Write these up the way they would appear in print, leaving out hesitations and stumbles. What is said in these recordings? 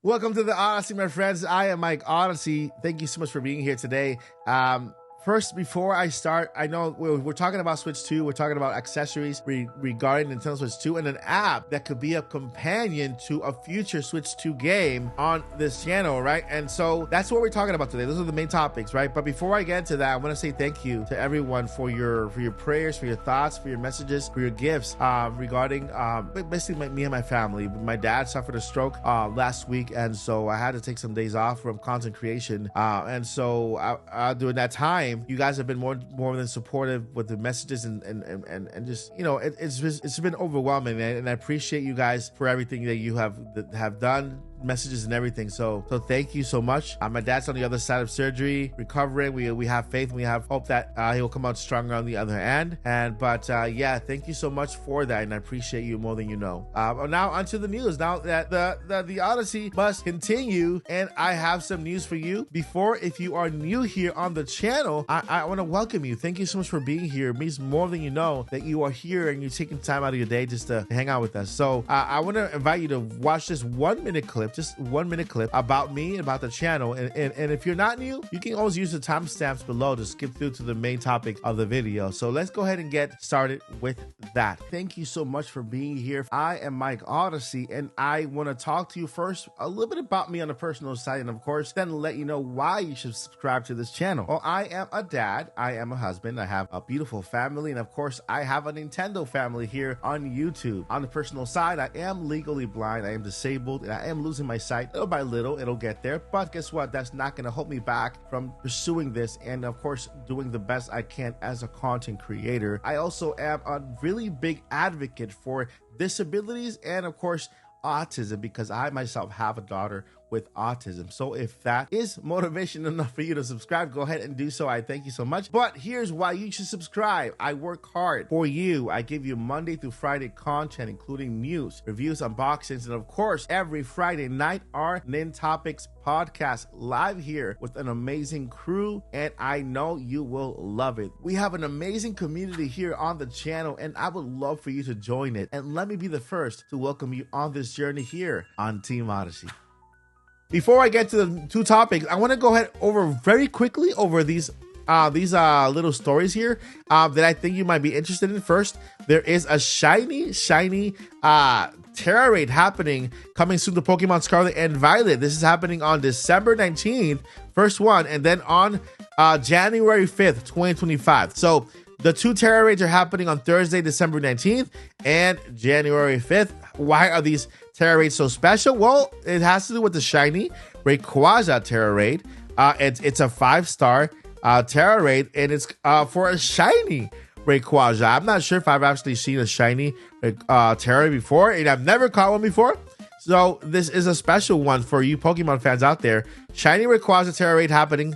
Welcome to the Odyssey, my friends. I am Mike Odyssey. Thank you so much for being here today. First, before I start, I know we're talking about Switch 2. We're talking about accessories regarding Nintendo Switch 2 and an app that could be a companion to a future Switch 2 game on this channel, right? And so that's what we're talking about today. Those are the main topics, right? But before I get into that, I want to say thank you to everyone for your prayers, for your thoughts, for your messages, for your gifts regarding basically me and my family. My dad suffered a stroke last week, and so I had to take some days off from content creation. And so during that time, you guys have been more than supportive with the messages and just, you know, it's been overwhelming, and I appreciate you guys for everything that you have done, messages and everything. So thank you so much. My dad's on the other side of surgery, recovering. We have faith and we have hope that he will come out stronger on the other end. But thank you so much for that, and I appreciate you more than you know. Now onto the news. Now that the Odyssey must continue, and I have some news for you. Before, if you are new here on the channel, I want to welcome you. Thank you so much for being here. It means more than you know that you are here and you're taking time out of your day just to hang out with us. So I want to invite you to watch this 1 minute clip, just 1 minute clip about me and about the channel. And if you're not new, you can always use the timestamps below to skip through to the main topic of the video. So let's go ahead and get started with that. Thank you so much for being here. I am Mike Odyssey, and I want to talk to you first a little bit about me on the personal side, and of course then let you know why you should subscribe to this channel. Well, I am a dad, I am a husband, I have a beautiful family, and of course I have a Nintendo family here on YouTube. On the personal side, I am legally blind, I am disabled, and I am losing my sight little by little. It'll get there, but guess what? That's not going to hold me back from pursuing this and of course doing the best I can as a content creator. I also am a really big advocate for disabilities and of course autism, because I myself have a daughter with autism. So if that is motivation enough for you to subscribe, go ahead and do so. I thank you so much. But here's why you should subscribe. I work hard for you. I give you Monday through Friday content, including news, reviews, unboxings, and of course, every Friday night, our Nintopics Podcast live here with an amazing crew, and I know you will love it. We have an amazing community here on the channel, and I would love for you to join it. And let me be the first to welcome you on this journey here on Team Odyssey. Before I get to the two topics, I want to go ahead very quickly over these little stories here that I think you might be interested in. First, there is a shiny Terra raid happening coming soon to Pokemon Scarlet and Violet. This is happening on December 19th, first one, and then on January 5th, 2025. So the two Terra raids are happening on Thursday, December 19th and January 5th. Why are these Terra raids so special? Well, it has to do with the shiny Rayquaza Terra raid. It's a 5-star Terra raid, and it's for a shiny Rayquaza. I'm not sure if I've actually seen a shiny Terra before, and I've never caught one before. So this is a special one for you Pokemon fans out there. Shiny Rayquaza Terra raid happening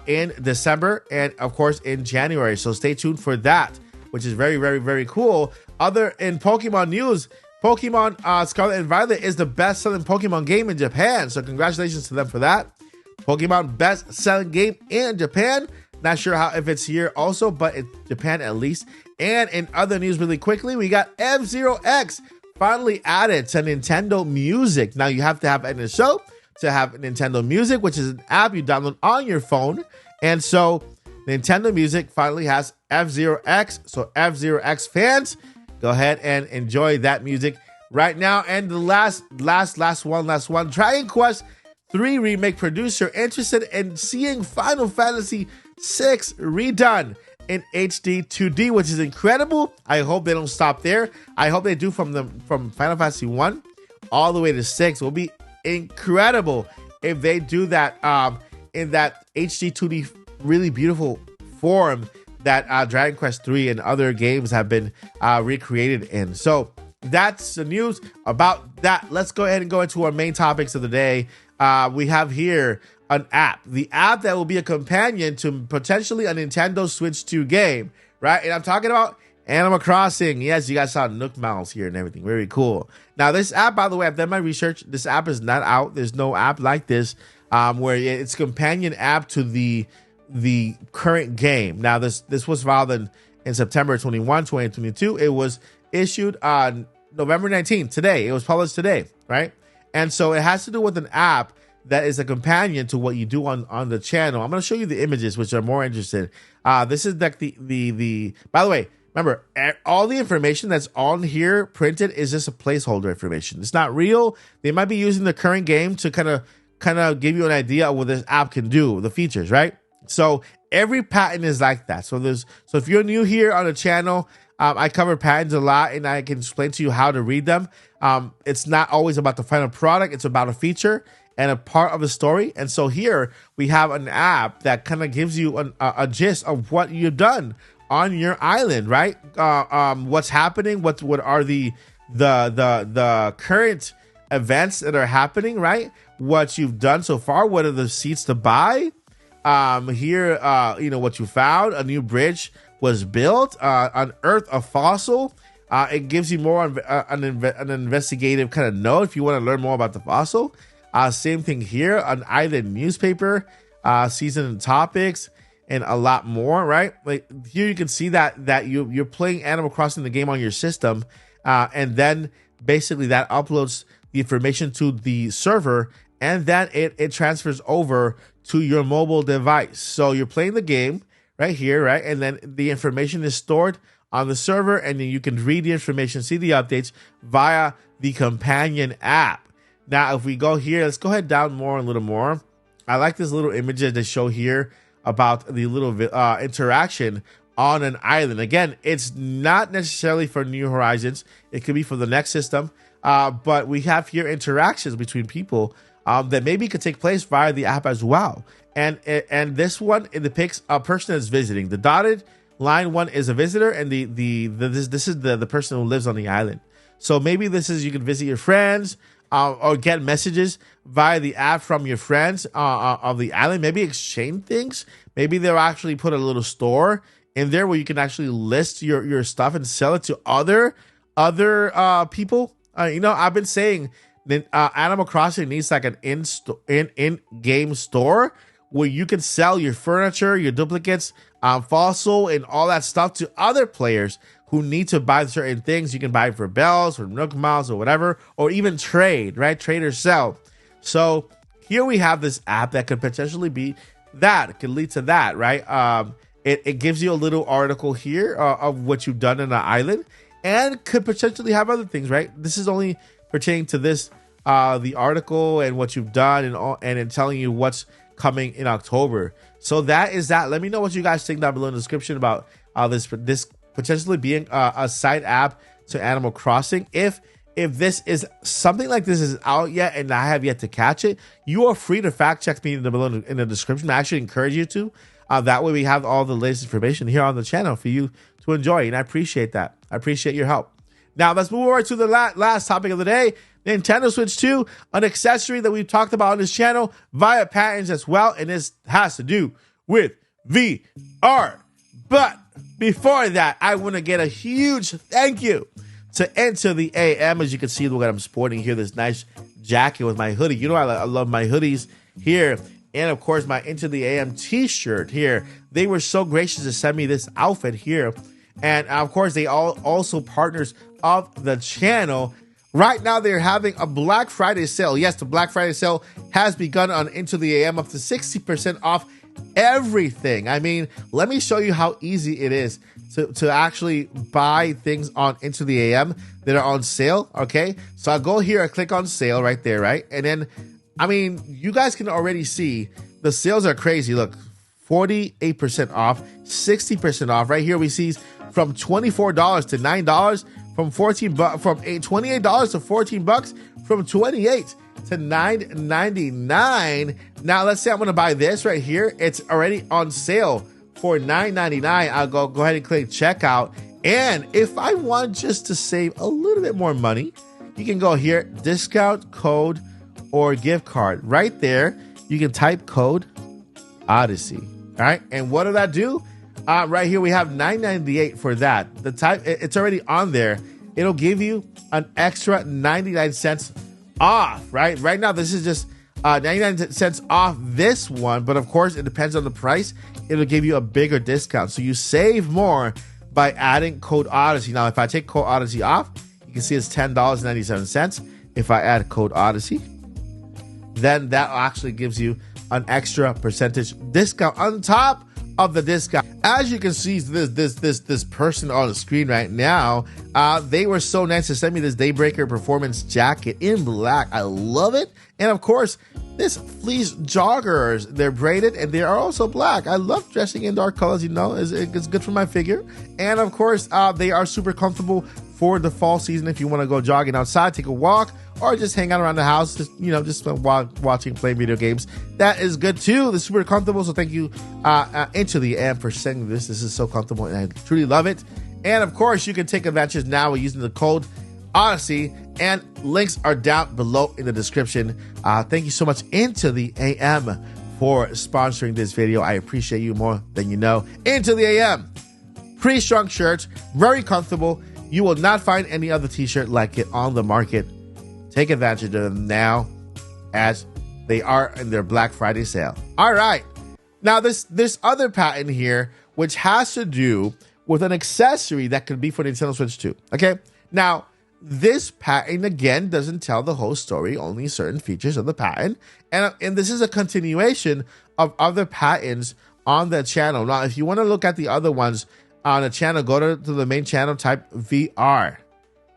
in December and of course in January. So stay tuned for that, which is very, very, very cool. Other in Pokemon news, Pokemon Scarlet and Violet is the best-selling Pokemon game in Japan. So congratulations to them for that. Pokemon best-selling game in Japan. Not sure if it's here also, but it's Japan at least. And in other news really quickly, we got F-Zero X finally added to Nintendo Music. Now you have to have it in the show to have Nintendo Music, which is an app you download on your phone. And so Nintendo Music finally has F-Zero X. So F-Zero X fans, go ahead and enjoy that music right now. And the last one, Dragon Quest 3 Remake producer interested in seeing Final Fantasy 6 redone in HD 2D, which is incredible. I hope they don't stop there. I hope they do from Final Fantasy 1 all the way to 6. It will be incredible if they do that in that HD 2D really beautiful form that Dragon Quest 3 and other games have been recreated in. So that's the news about that. Let's go ahead and go into our main topics of the day. We have here an app, the app that will be a companion to potentially a Nintendo Switch 2 game, right? And I'm talking about Animal Crossing. Yes, you guys saw Nook Mouse here and everything. Very cool. Now, this app, by the way, I've done my research. This app is not out. There's no app like this where it's a companion app to the current game. Now, this was filed in September 21, 2022. It was issued on November 19th, today. It was published today, right? And so it has to do with an app that is a companion to what you do on the channel. I'm going to show you the images, which are more interesting. This is like the by the way, remember, all the information that's on here printed is just a placeholder information. It's not real. They might be using the current game to kind of give you an idea of what this app can do, the features, right? So every patent is like that. So if you're new here on the channel, I cover patents a lot, and I can explain to you how to read them. It's not always about the final product. It's about a feature and a part of the story. And so here we have an app that kind of gives you a gist of what you've done on your island, right? What's happening? What are the current events that are happening, right? What you've done so far. What are the seats to buy? Here, what you found. A new bridge was built. Unearthed a fossil. It gives you more an investigative kind of note if you want to learn more about the fossil. Same thing here, an island newspaper, season and topics, and a lot more, right? Like here you can see that you're playing Animal Crossing the game on your system, and then basically that uploads the information to the server, and then it transfers over to your mobile device. So you're playing the game right here, right? And then the information is stored on the server, and then you can read the information, see the updates via the companion app. Now, if we go here, let's go ahead down a little more. I like this little image that they show here about the little interaction on an island. Again, it's not necessarily for New Horizons. It could be for the next system. But we have here interactions between people that maybe could take place via the app as well. And this one, it depicts a person that's visiting. The dotted line one is a visitor, and this is the person who lives on the island. So maybe this is, you can visit your friends, or get messages via the app from your friends of the island. Maybe exchange things. Maybe they'll actually put a little store in there where you can actually list your stuff and sell it to other people. I've been saying that Animal Crossing needs like an in-game store where you can sell your furniture, your duplicates, fossil, and all that stuff to other players who need to buy certain things. You can buy for bells or Nook Miles or whatever, or even trade, right? Trade or sell. So here we have this app that could potentially be that. It could lead to that, right? It gives you a little article here of what you've done in an island, and could potentially have other things, right? This is only pertaining to this, the article and what you've done, and telling you what's coming in October. So that is that. Let me know what you guys think down below in the description about this potentially being a side app to Animal Crossing. If this is something like this is out yet and I have yet to catch it, you are free to fact check me below in the description. I actually encourage you to. That way we have all the latest information here on the channel for you to enjoy, and I appreciate that. I appreciate your help. Now let's move over to the last topic of the day. Nintendo Switch 2, an accessory that we've talked about on this channel via patents as well, and this has to do with VR. But before that, I want to get a huge thank you to Enter the AM. As you can see, look what I'm sporting here, this nice jacket with my hoodie. You know, I love my hoodies here. And of course, my Enter the AM t-shirt here. They were so gracious to send me this outfit here. And of course, they all also partners of the channel. Right now, they're having a Black Friday sale. Yes, the Black Friday sale has begun on Into the AM, up to 60% off everything. I mean, let me show you how easy it is to actually buy things on Into the AM that are on sale. Okay, so I'll go here, I click on sale right there, right? And then, I mean, you guys can already see the sales are crazy. Look, 48% off, 60% off. Right here we see from $24 to $9, from $28 to $14, from $28 to $9.99. Now let's say I'm gonna buy this right here. It's already on sale for $9.99. I'll go ahead and click checkout. And if I want just to save a little bit more money, you can go here, discount code or gift card. Right there, you can type code Odyssey. All right, and what did that do? Right here we have $9.98 for that. The type, it's already on there. It'll give you an extra 99 cents off. Right now, this is just 99 cents off this one, but of course, it depends on the price. It'll give you a bigger discount, so you save more by adding code Odyssey. Now, if I take code Odyssey off, you can see it's $10.97. If I add code Odyssey, then that actually gives you an extra percentage discount on top of the discount. As you can see, this person on the screen right now, they were so nice to send me this Daybreaker Performance jacket in black. I love it. And of course, this fleece joggers, they're braided and they are also black. I love dressing in dark colors, it's good for my figure. And of course, they are super comfortable for the fall season if you want to go jogging outside, take a walk, or just hang out around the house, just watching, playing video games. That is good too. They're super comfortable. So thank you, Into the AM, for sending this. This is so comfortable and I truly love it. And of course, you can take advantage now using the code Odyssey, and links are down below in the description. Thank you so much, Into the AM, for sponsoring this video. I appreciate you more than you know. Into the AM, pre-shrunk shirts, very comfortable. You will not find any other t-shirt like it on the market. Take advantage of them now as they are in their Black Friday sale. All right. Now, this other patent here, which has to do with an accessory that could be for Nintendo Switch 2. Okay. Now, this patent, again, doesn't tell the whole story, only certain features of the patent. And this is a continuation of other patents on the channel. Now, if you want to look at the other ones on the channel, go to the main channel, type VR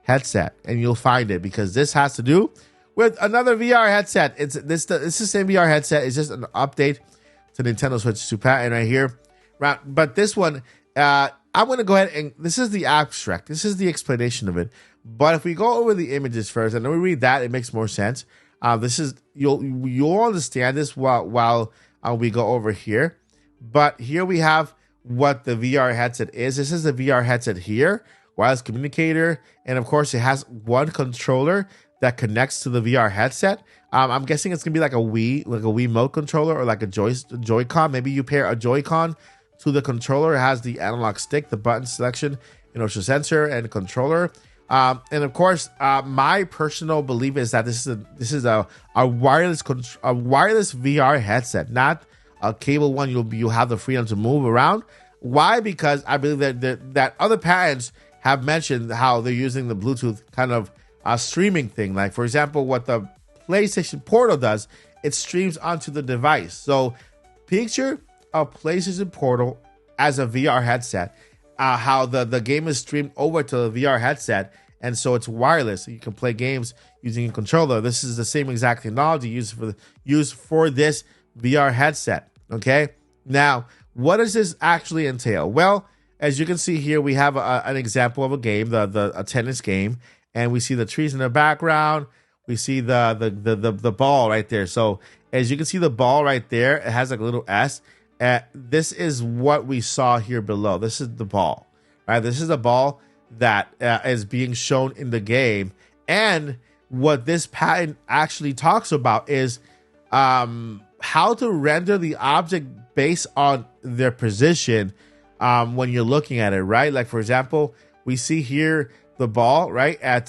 headset, and you'll find it, because this has to do with another VR headset. It's the same VR headset. It's just an update to Nintendo Switch 2 patent right here. Right, but this one, I'm going to go ahead and this is the abstract. This is the explanation of it. But if we go over the images first, and then we read that, it makes more sense. This is you'll understand this while we go over here. But here we have what the VR headset is. This is the VR headset here, wireless communicator, and of course it has one controller that connects to the VR headset. I'm guessing it's gonna be like a Wiimote controller or like a Joy-Con. Maybe you pair a Joy-Con to the controller. It has the analog stick, the button selection, motion sensor, and controller. And of course, my personal belief is that this is a wireless VR headset, not a cable one. You'll have the freedom to move around. Why? Because I believe that other patents have mentioned how they're using the Bluetooth kind of streaming thing. Like, for example, what the PlayStation Portal does, it streams onto the device. So picture a PlayStation Portal as a VR headset, how the game is streamed over to the VR headset, and so it's wireless. You can play games using a controller. This is the same exact technology used for this VR headset. Okay, now what does this actually entail? Well, as you can see here, we have an example of a game, a tennis game, and we see the trees in the background. We see the ball right there. So as you can see, the ball right there, it has like a little S. This is what we saw here below. This is the ball, right? This is a ball that is being shown in the game. And what this patent actually talks about is how to render the object based on their position when you're looking at it, right? Like, for example, we see here the ball, right, at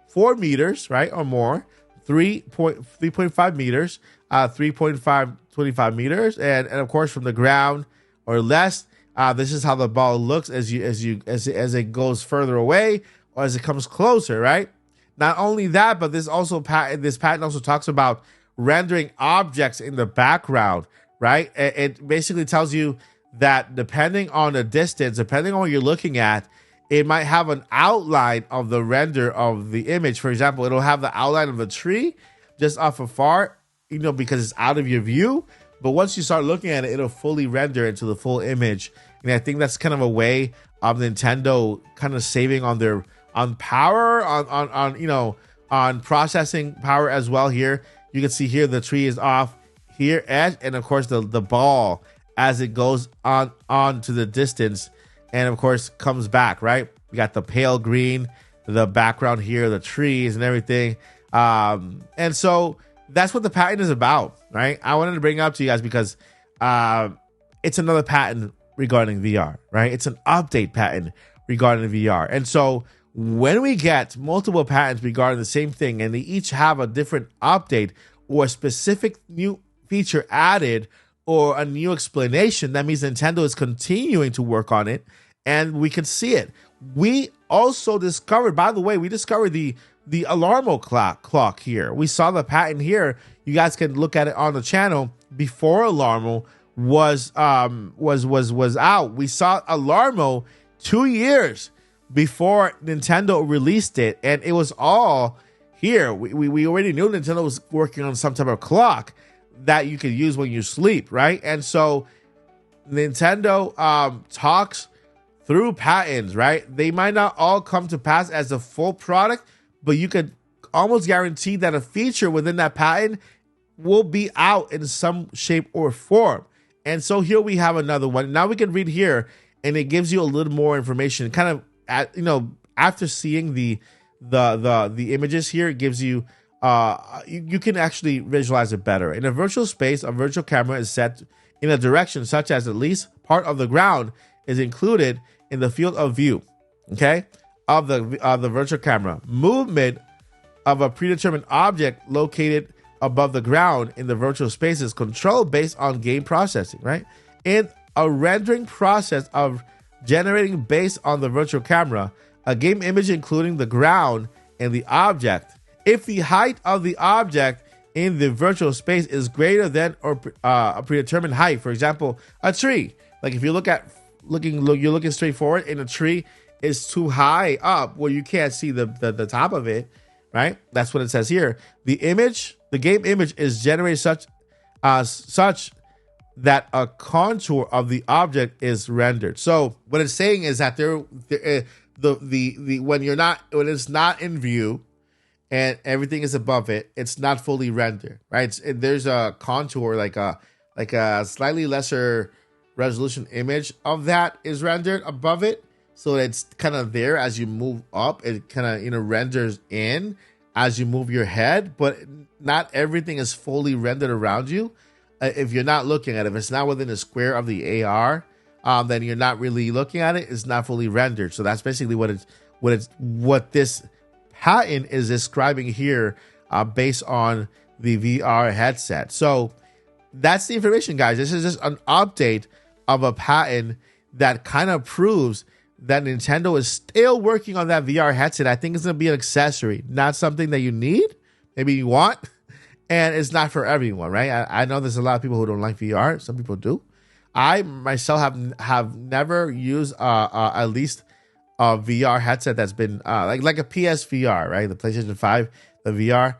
4 meters, right, or more, 3.5 meters, 3.525 meters, and of course from the ground or less. This is how the ball looks as it goes further away or as it comes closer, right? Not only that, but this patent also talks about rendering objects in the background, right? It basically tells you that depending on the distance, depending on what you're looking at, it might have an outline of the render of the image. For example, it'll have the outline of a tree just off afar, because it's out of your view. But once you start looking at it, it'll fully render into the full image. And I think that's kind of a way of Nintendo kind of saving on power, on processing power as well. Here you can see here the tree is off here edge, and of course the ball as it goes on to the distance, and of course comes back, right? We got the pale green, the background here, the trees and everything. And so that's what the patent is about, right? I wanted to bring it up to you guys because it's another patent regarding VR, right? It's an update patent regarding VR. And so when we get multiple patents regarding the same thing and they each have a different update or a specific new feature added or a new explanation, that means Nintendo is continuing to work on it and we can see it. We also discovered, by the way, the the Alarmo clock here. We saw the patent here. You guys can look at it on the channel before Alarmo was out. We saw Alarmo 2 years before Nintendo released it, and it was all here. We already knew Nintendo was working on some type of clock that you could use when you sleep, right? And so Nintendo talks through patents, right? They might not all come to pass as a full product, but you could almost guarantee that a feature within that patent will be out in some shape or form. And so here we have another one. Now we can read here, and it gives you a little more information. Kind of, after seeing the images here, it gives you you can actually visualize it better. In a virtual space, a virtual camera is set in a direction such as at least part of the ground is included in the field of view, okay, of the virtual camera. Movement of a predetermined object located above the ground in the virtual space is controlled based on game processing, right? In a rendering process of generating based on the virtual camera, a game image including the ground and the object. If the height of the object in the virtual space is greater than or a predetermined height, for example, a tree. Like if you you're looking straight forward, and a tree is too high up where you can't see the top of it, right? That's what it says here. The game image is generated such that a contour of the object is rendered. So what it's saying is that when it's not in view and everything is above it, it's not fully rendered, right? There's a contour, like a slightly lesser resolution image of that is rendered above it. So it's kind of there as you move up. It kind of renders in as you move your head, but not everything is fully rendered around you. If you're not looking at it, if it's not within a square of the AR, then you're not really looking at it. It's not fully rendered. So that's basically what this patent is describing here, based on the VR headset. So that's the information, guys. This is just an update of a patent that kind of proves that Nintendo is still working on that VR headset. I think it's going to be an accessory, not something that you need, maybe you want, and it's not for everyone, right? I know there's a lot of people who don't like VR. Some people do. I myself have never used at least a VR headset that's been like a PSVR, right? The PlayStation 5, the VR,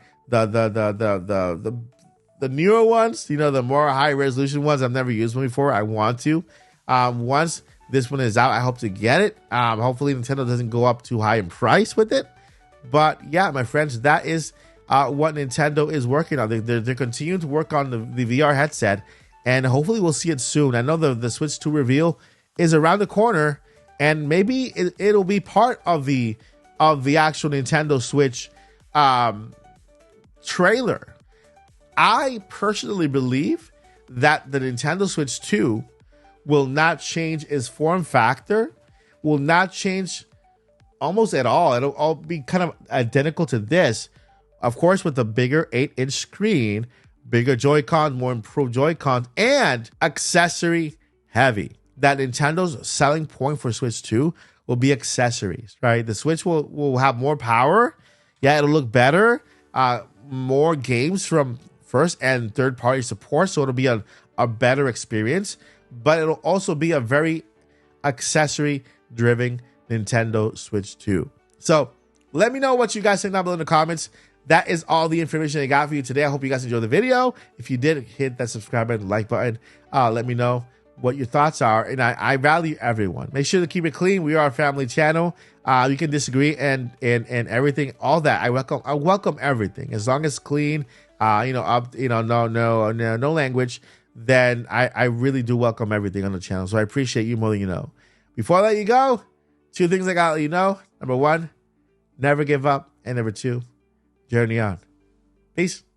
the newer ones, the more high resolution ones. I've never used one before. I want to. Once this one is out, I hope to get it. Hopefully Nintendo doesn't go up too high in price with it. But yeah, my friends, that is what Nintendo is working on. They're continuing to work on the VR headset, and hopefully we'll see it soon. I know the Switch 2 reveal is around the corner, and maybe it'll be part of the actual Nintendo Switch trailer. I personally believe that the Nintendo Switch 2 will not change its form factor, will not change almost at all. It'll all be kind of identical to this. Of course, with the bigger 8-inch screen, bigger Joy-Cons, more improved Joy-Cons, and accessory heavy. That Nintendo's selling point for Switch 2 will be accessories, right? The Switch will have more power. Yeah, it'll look better. More games from first and third party support, so it'll be a better experience. But it'll also be a very accessory driven Nintendo Switch 2. So let me know what you guys think down below in the comments. That is all the information I got for you today. I hope you guys enjoyed the video. If you did, hit that subscribe button, like button. Let me know what your thoughts are. And I value everyone. Make sure to keep it clean. We are a family channel. You can disagree and everything, all that. I welcome everything. As long as clean, no language, then I really do welcome everything on the channel. So I appreciate you more than you know. Before I let you go, 2 things I gotta let you know. Number 1, never give up. And number 2, journey on. Peace.